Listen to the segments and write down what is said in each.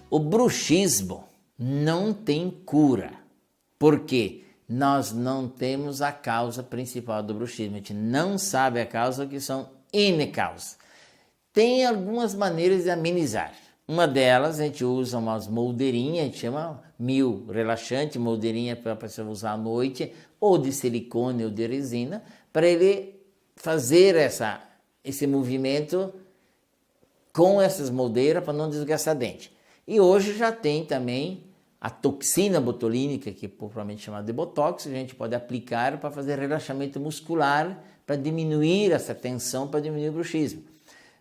O bruxismo não tem cura. Por quê? Nós não temos a causa principal do bruxismo. A gente não sabe a causa, que são N causas. Tem algumas maneiras de amenizar. Uma delas, a gente usa umas moldeirinhas, a gente chama mil relaxante, moldeirinha para a pessoa usar à noite, ou de silicone ou de resina, para ele fazer esse movimento com essas moldeiras para não desgastar dente. E hoje já tem também a toxina botulínica, que é popularmente chamada de botox, que a gente pode aplicar para fazer relaxamento muscular, para diminuir essa tensão, para diminuir o bruxismo.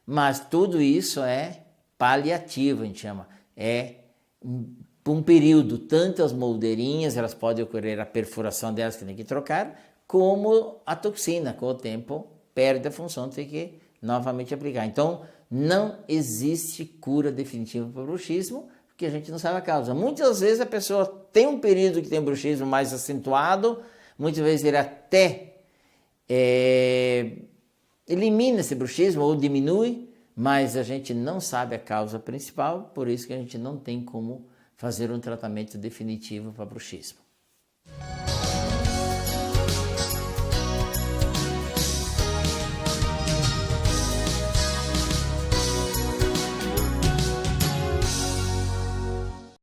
Mas tudo isso é paliativo, a gente chama. É por um período, tanto as moldeirinhas, elas podem ocorrer a perfuração delas, que tem que trocar, como a toxina, com o tempo perde a função, tem que novamente aplicar. Então, não existe cura definitiva para o bruxismo, porque a gente não sabe a causa. Muitas vezes a pessoa tem um período que tem bruxismo mais acentuado, muitas vezes ele até elimina esse bruxismo ou diminui, mas a gente não sabe a causa principal, por isso que a gente não tem como fazer um tratamento definitivo para bruxismo.